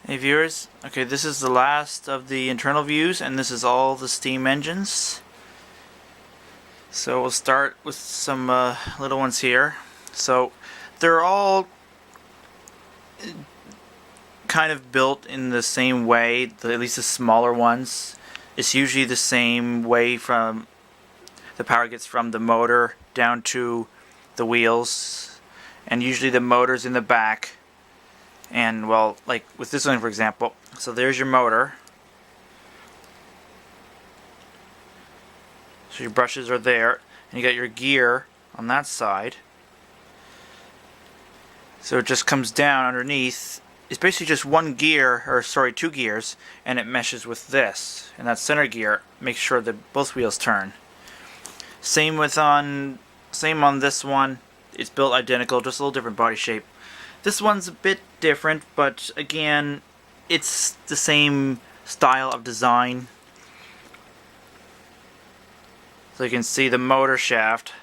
Hey viewers, okay, this is the last of the internal views, and this is all the steam engines. So we'll start with some little ones here. So they're all kind of built in the same way, at least the smaller ones. It's usually the same way from the power gets from the motor down to the wheels, and usually the motor's in the back. And well, like with this one for example, so there's your motor. So your brushes are there, and you got your gear on that side. So it just comes down underneath. It's basically just one gear, or sorry, two gears, and it meshes with this. And that center gear makes sure that both wheels turn. Same on this one. It's built identical, just a little different body shape. This one's a bit different, but again, it's the same style of design. So you can see the motor shaft.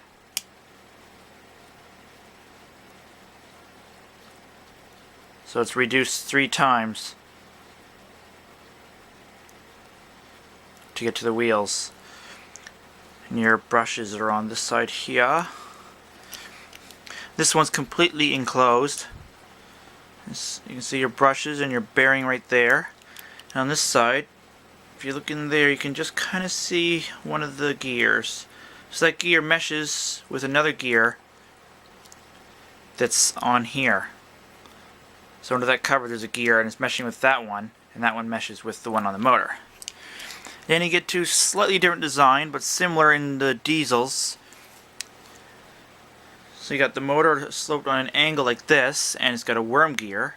So it's reduced 3 times to get to the wheels. And your brushes are on this side here. This one's completely enclosed. You can see your brushes and your bearing right there. And on this side, if you look in there, you can just kind of see one of the gears. So that gear meshes with another gear that's on here. So under that cover there's a gear, and it's meshing with that one, and that one meshes with the one on the motor. Then you get to slightly different design, but similar in the diesels. So you got the motor sloped on an angle like this, and it's got a worm gear,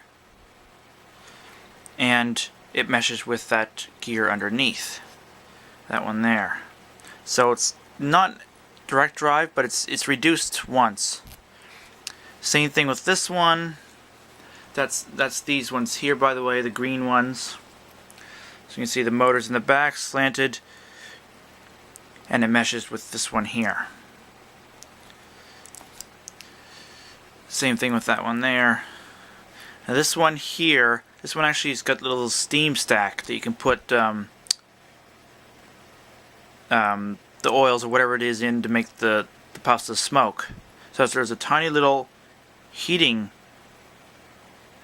and it meshes with that gear underneath, that one there. So it's not direct drive, but it's reduced once. Same thing with this one. That's these ones here, by the way, the green ones. So you can see the motor's in the back, slanted, and it meshes with this one here. Same thing with that one there. Now this one here, this one actually has got a little steam stack that you can put the oils or whatever it is in to make the puffs of smoke. So there's a tiny little heating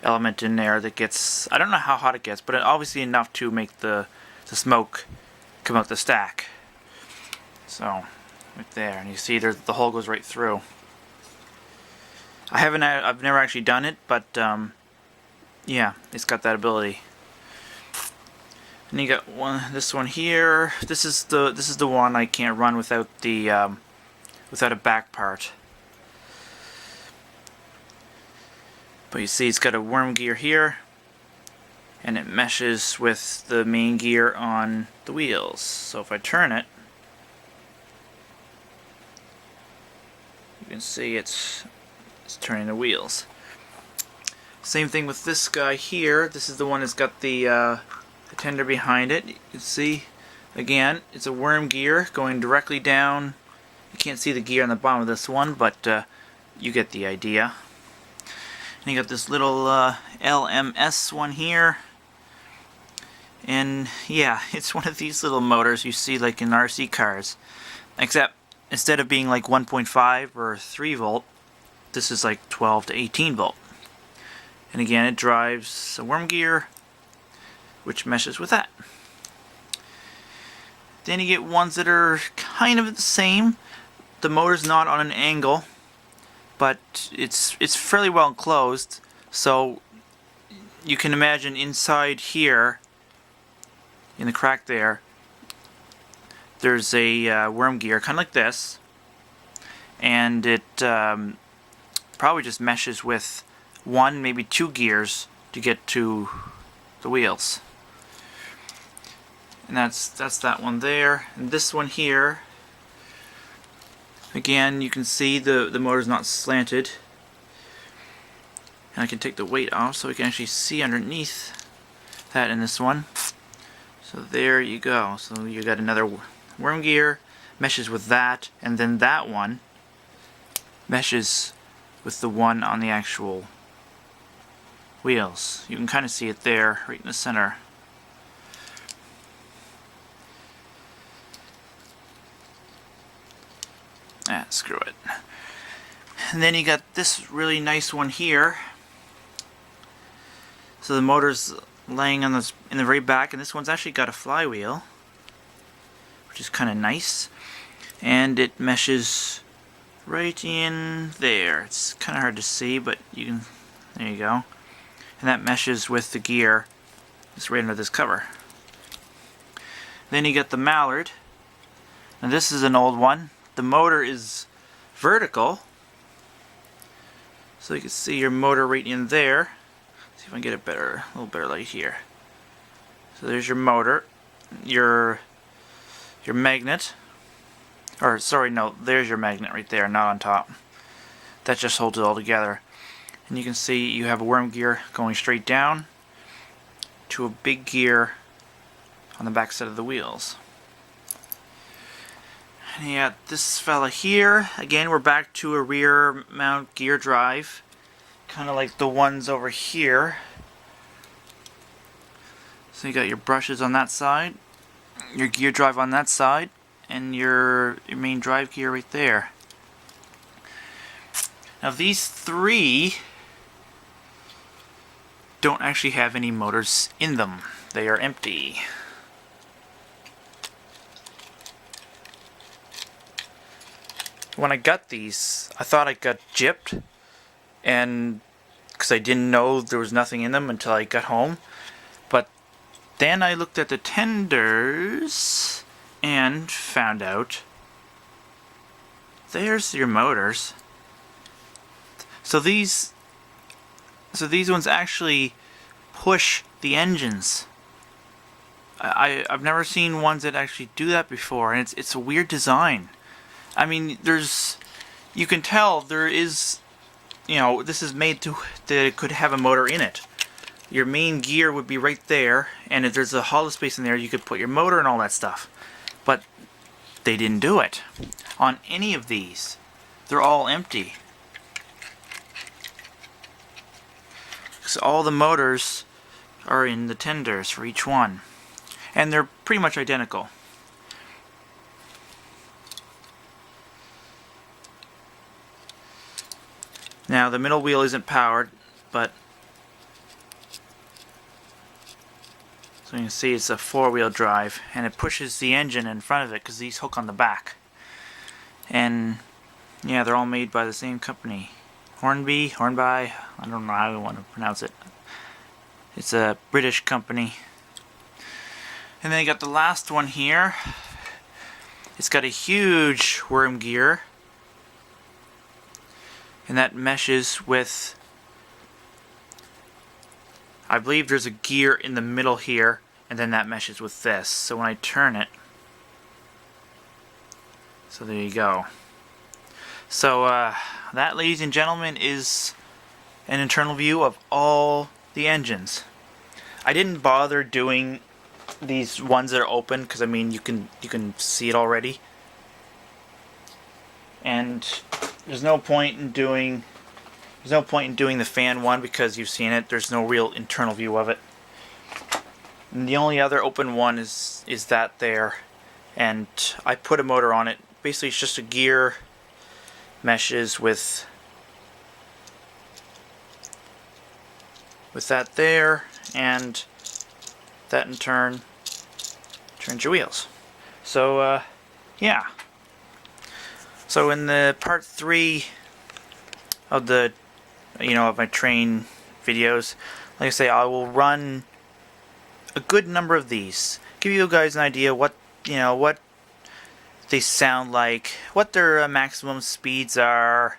element in there that gets, I don't know how hot it gets, but obviously enough to make the smoke come out the stack. So right there, and you see the hole goes right through. I've never actually done it, but yeah, it's got that ability. And you got this one here. This is the one I can't run without the without a back part. But you see, it's got a worm gear here, and it meshes with the main gear on the wheels. So if I turn it, you can see it's turning the wheels. Same thing with this guy here. This is the one that's got the tender behind it. You can see, again, it's a worm gear going directly down. You can't see the gear on the bottom of this one, but you get the idea. And you got this little LMS one here. And yeah, it's one of these little motors you see like in RC cars. Except instead of being like 1.5 or 3 volt, this is like 12 to 18 volt. And again, it drives a worm gear, which meshes with that. Then you get ones that are kind of the same. The motor's not on an angle, but it's fairly well enclosed. So you can imagine inside here, in the crack there, there's a worm gear, kind of like this, and it probably just meshes with one, maybe 2 gears to get to the wheels. And that's that one there. And this one here, again, you can see the motor's not slanted. And I can take the weight off so we can actually see underneath that in this one. So there you go. So you got another worm gear, meshes with that, and then that one meshes with the one on the actual wheels. You can kind of see it there, right in the center. Screw it. And then you got this really nice one here. So the motor's laying on this in the very back, and this one's actually got a flywheel, which is kind of nice. And it meshes right in there. It's kind of hard to see, but you can. There you go. And that meshes with the gear. It's right under this cover. Then you got the mallard. Now this is an old one. The motor is vertical, so you can see your motor right in there. Let's see if I can get a little better light here. So there's your motor, your magnet, or sorry, no, there's your magnet right there, not on top. That just holds it all together. And you can see you have a worm gear going straight down to a big gear on the back side of the wheels. And you got this fella here. Again, we're back to a rear mount gear drive, kind of like the ones over here. So you got your brushes on that side, your gear drive on that side, and your main drive gear right there. Now these three don't actually have any motors in them. They are empty. When I got these, I thought I got gypped, and because I didn't know there was nothing in them until I got home. But then I looked at the tenders and found out there's your motors. So these ones actually push the engines. I've never seen ones that actually do that before, and it's a weird design. I mean, you can tell there is, this is made that it could have a motor in it. Your main gear would be right there, and if there's a hollow space in there, you could put your motor and all that stuff. But they didn't do it on any of these. They're all empty. So all the motors are in the tenders for each one, and they're pretty much identical. Now the middle wheel isn't powered, but so you can see it's a four-wheel drive, and it pushes the engine in front of it because these hook on the back. And yeah, they're all made by the same company, Hornby, I don't know how you want to pronounce it. It's a British company. And then you got the last one here. It's got a huge worm gear, and that meshes with, I believe there's a gear in the middle here, and then that meshes with this. So when I turn it, so there you go. So that, ladies and gentlemen, is an internal view of all the engines. I didn't bother doing these ones that are open because I mean you can see it already, and there's no point in doing the fan one because you've seen it. There's no real internal view of it. And the only other open one is that there, and I put a motor on it. Basically, it's just a gear meshes with that there, and that in turn turns your wheels. So yeah. So in the part 3 of the of my train videos, like I say, I will run a good number of these, give you guys an idea what what they sound like, what their maximum speeds are,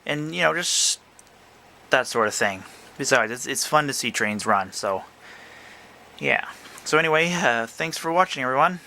and just that sort of thing. Besides, it's fun to see trains run. So yeah. So anyway, thanks for watching, everyone.